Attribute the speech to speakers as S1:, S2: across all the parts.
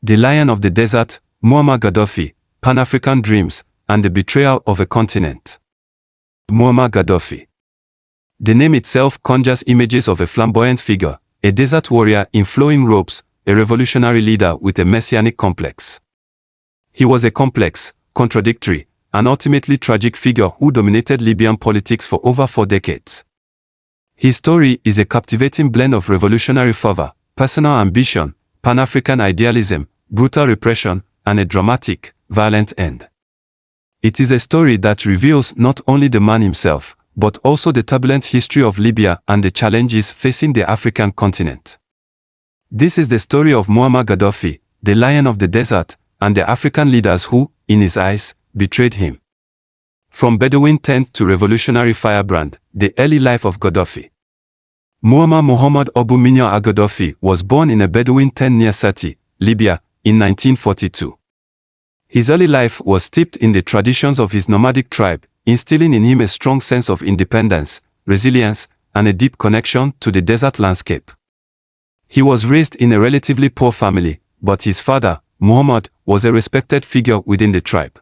S1: The Lion of the Desert, Muammar Gaddafi, Pan-African Dreams, and the Betrayal of a Continent. Muammar Gaddafi. The name itself conjures images of a flamboyant figure, a desert warrior in flowing robes, a revolutionary leader with a messianic complex. He was a complex, contradictory, and ultimately tragic figure who dominated Libyan politics for over 4 decades. His story is a captivating blend of revolutionary fervor, personal ambition, Pan-African idealism, brutal repression, and a dramatic, violent end. It is a story that reveals not only the man himself, but also the turbulent history of Libya and the challenges facing the African continent. This is the story of Muammar Gaddafi, the Lion of the Desert, and the African leaders who, in his eyes, betrayed him. From Bedouin tent to revolutionary firebrand, the early life of Gaddafi. Muammar Muhammad Abu Minya al-Gaddafi was born in a Bedouin tent near Sirte, Libya, in 1942. His early life was steeped in the traditions of his nomadic tribe, instilling in him a strong sense of independence, resilience, and a deep connection to the desert landscape. He was raised in a relatively poor family, but his father, Muhammad, was a respected figure within the tribe.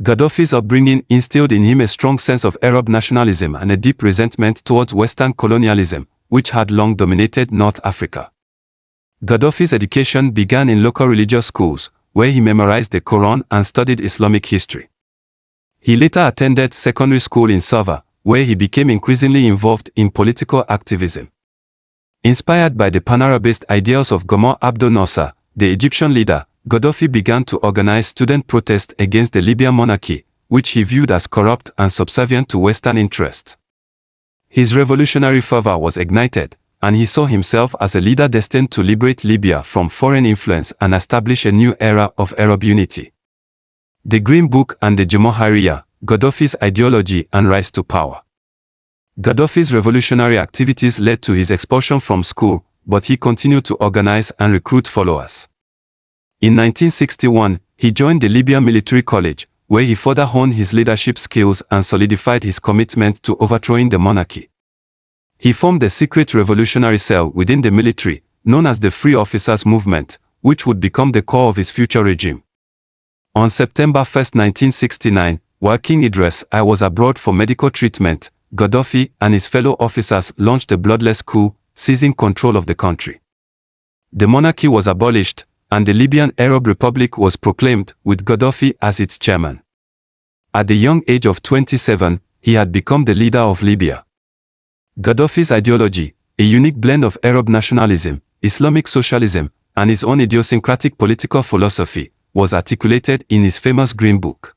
S1: Gaddafi's upbringing instilled in him a strong sense of Arab nationalism and a deep resentment towards Western colonialism, which had long dominated North Africa. Gaddafi's education began in local religious schools, where he memorized the Quran and studied Islamic history. He later attended secondary school in Sava, where he became increasingly involved in political activism. Inspired by the Pan-Arabist ideals of Gamal Abdel Nasser, the Egyptian leader, Gaddafi began to organize student protests against the Libyan monarchy, which he viewed as corrupt and subservient to Western interests. His revolutionary fervor was ignited, and he saw himself as a leader destined to liberate Libya from foreign influence and establish a new era of Arab unity. The Green Book and the Jamahiriya, Gaddafi's ideology and rise to power. Gaddafi's revolutionary activities led to his expulsion from school, but he continued to organize and recruit followers. In 1961, he joined the Libyan Military College, where he further honed his leadership skills and solidified his commitment to overthrowing the monarchy. He formed a secret revolutionary cell within the military, known as the Free Officers Movement, which would become the core of his future regime. On September 1, 1969, while King Idris I was abroad for medical treatment, Gaddafi and his fellow officers launched a bloodless coup, seizing control of the country. The monarchy was abolished, and the Libyan Arab Republic was proclaimed, with Gaddafi as its chairman. At the young age of 27, he had become the leader of Libya. Gaddafi's ideology, a unique blend of Arab nationalism, Islamic socialism, and his own idiosyncratic political philosophy, was articulated in his famous Green Book.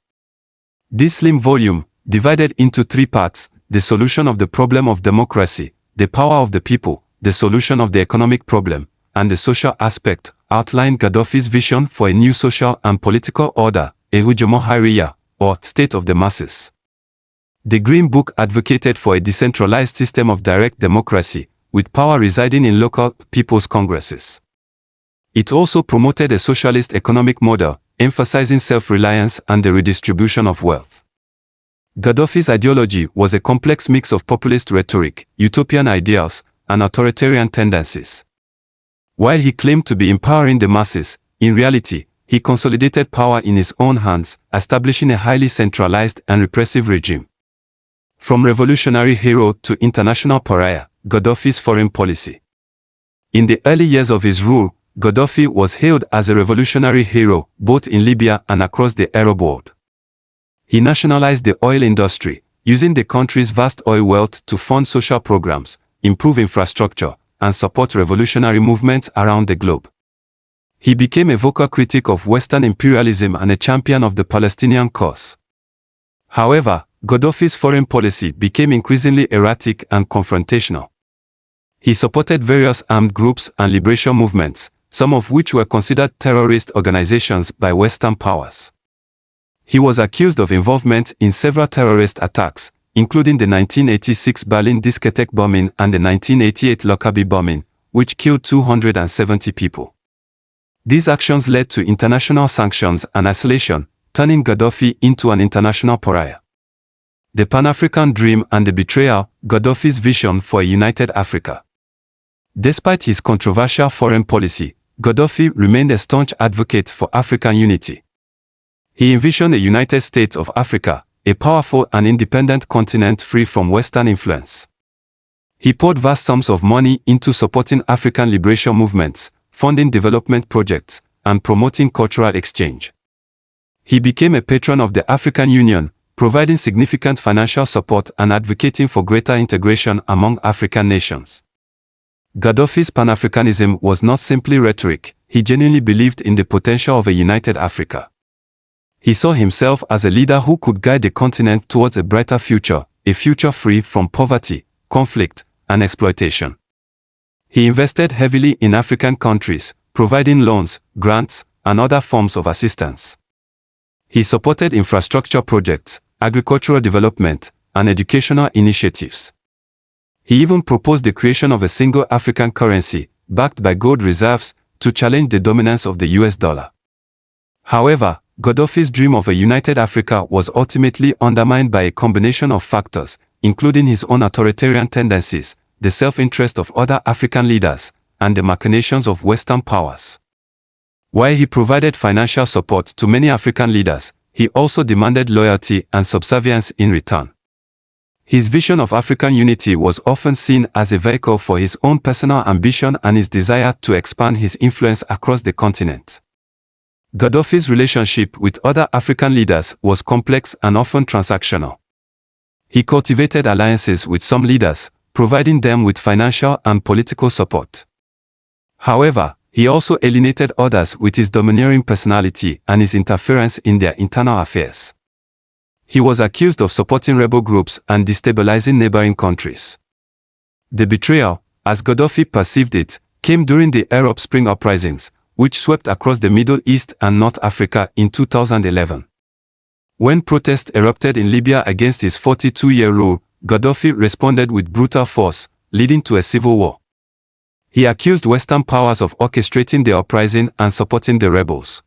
S1: This slim volume, divided into 3 parts, the solution of the problem of democracy, the power of the people, the solution of the economic problem, and the social aspect, outlined Gaddafi's vision for a new social and political order, a Jamahiriya, or state of the masses. The Green Book advocated for a decentralized system of direct democracy, with power residing in local people's congresses. It also promoted a socialist economic model, emphasizing self-reliance and the redistribution of wealth. Gaddafi's ideology was a complex mix of populist rhetoric, utopian ideals, and authoritarian tendencies. While he claimed to be empowering the masses, in reality, he consolidated power in his own hands, establishing a highly centralized and repressive regime. From revolutionary hero to international pariah, Gaddafi's foreign policy. In the early years of his rule, Gaddafi was hailed as a revolutionary hero, both in Libya and across the Arab world. He nationalized the oil industry, using the country's vast oil wealth to fund social programs, improve infrastructure, and support revolutionary movements around the globe. He became a vocal critic of Western imperialism and a champion of the Palestinian cause. However, Gaddafi's foreign policy became increasingly erratic and confrontational. He supported various armed groups and liberation movements, some of which were considered terrorist organizations by Western powers. He was accused of involvement in several terrorist attacks, including the 1986 Berlin discotheque bombing and the 1988 Lockerbie bombing, which killed 270 people. These actions led to international sanctions and isolation, turning Gaddafi into an international pariah. The Pan-African Dream and the Betrayal, Gaddafi's vision for a united Africa. Despite his controversial foreign policy, Gadaffi remained a staunch advocate for African unity. He envisioned a United States of Africa, a powerful and independent continent free from Western influence. He poured vast sums of money into supporting African liberation movements, funding development projects, and promoting cultural exchange. He became a patron of the African Union, providing significant financial support and advocating for greater integration among African nations. Gadaffi's Pan-Africanism was not simply rhetoric, he genuinely believed in the potential of a united Africa. He saw himself as a leader who could guide the continent towards a brighter future, a future free from poverty, conflict, and exploitation. He invested heavily in African countries, providing loans, grants, and other forms of assistance. He supported infrastructure projects, agricultural development, and educational initiatives. He even proposed the creation of a single African currency, backed by gold reserves, to challenge the dominance of the US dollar. However, Gadaffi's dream of a united Africa was ultimately undermined by a combination of factors, including his own authoritarian tendencies, the self-interest of other African leaders, and the machinations of Western powers. While he provided financial support to many African leaders, he also demanded loyalty and subservience in return. His vision of African unity was often seen as a vehicle for his own personal ambition and his desire to expand his influence across the continent. Gadaffi's relationship with other African leaders was complex and often transactional. He cultivated alliances with some leaders, providing them with financial and political support. However, he also alienated others with his domineering personality and his interference in their internal affairs. He was accused of supporting rebel groups and destabilizing neighboring countries. The betrayal, as Gadaffi perceived it, came during the Arab Spring uprisings, which swept across the Middle East and North Africa in 2011. When protests erupted in Libya against his 42-year rule, Gadaffi responded with brutal force, leading to a civil war. He accused Western powers of orchestrating the uprising and supporting the rebels.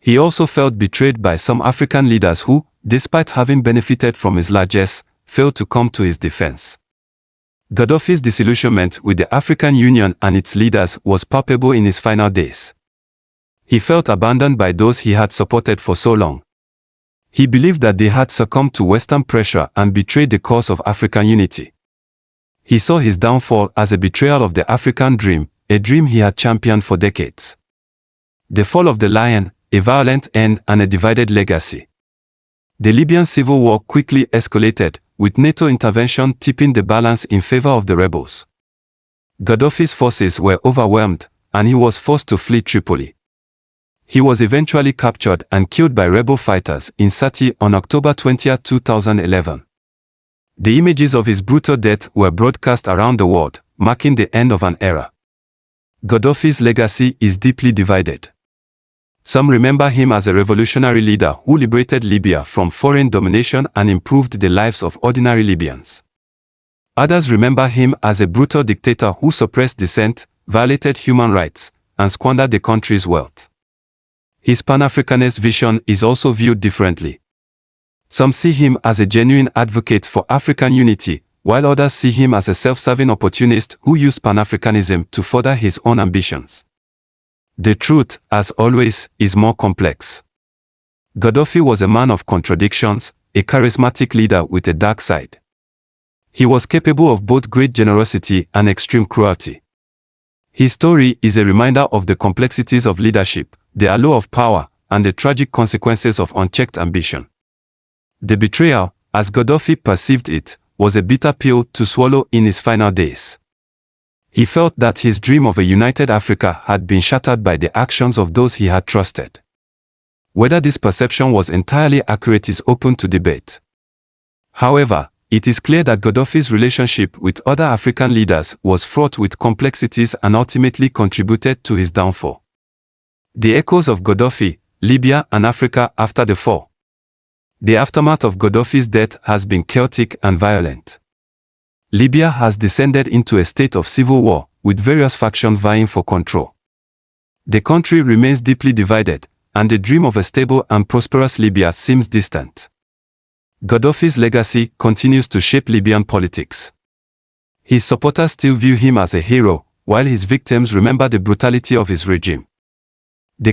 S1: He also felt betrayed by some African leaders who, despite having benefited from his largesse, failed to come to his defense. Gadaffi's disillusionment with the African Union and its leaders was palpable in his final days. He felt abandoned by those he had supported for so long. He believed that they had succumbed to Western pressure and betrayed the cause of African unity. He saw his downfall as a betrayal of the African dream, a dream he had championed for decades. The fall of the lion, a violent end and a divided legacy. The Libyan civil war quickly escalated, with NATO intervention tipping the balance in favor of the rebels. Gadaffi's forces were overwhelmed, and he was forced to flee Tripoli. He was eventually captured and killed by rebel fighters in Sirte on October 20, 2011. The images of his brutal death were broadcast around the world, marking the end of an era. Gadaffi's legacy is deeply divided. Some remember him as a revolutionary leader who liberated Libya from foreign domination and improved the lives of ordinary Libyans. Others remember him as a brutal dictator who suppressed dissent, violated human rights, and squandered the country's wealth. His Pan-Africanist vision is also viewed differently. Some see him as a genuine advocate for African unity, while others see him as a self-serving opportunist who used Pan-Africanism to further his own ambitions. The truth, as always, is more complex. Gadaffi was a man of contradictions, a charismatic leader with a dark side. He was capable of both great generosity and extreme cruelty. His story is a reminder of the complexities of leadership, the allure of power, and the tragic consequences of unchecked ambition. The betrayal, as Gadaffi perceived it, was a bitter pill to swallow in his final days. He felt that his dream of a united Africa had been shattered by the actions of those he had trusted. Whether this perception was entirely accurate is open to debate. However, it is clear that Gadaffi's relationship with other African leaders was fraught with complexities and ultimately contributed to his downfall. The echoes of Gadaffi, Libya and Africa after the fall. The aftermath of Gadaffi's death has been chaotic and violent. Libya has descended into a state of civil war, with various factions vying for control. The country remains deeply divided, and the dream of a stable and prosperous Libya seems distant. Gadaffi's legacy continues to shape Libyan politics. His supporters still view him as a hero, while his victims remember the brutality of his regime. They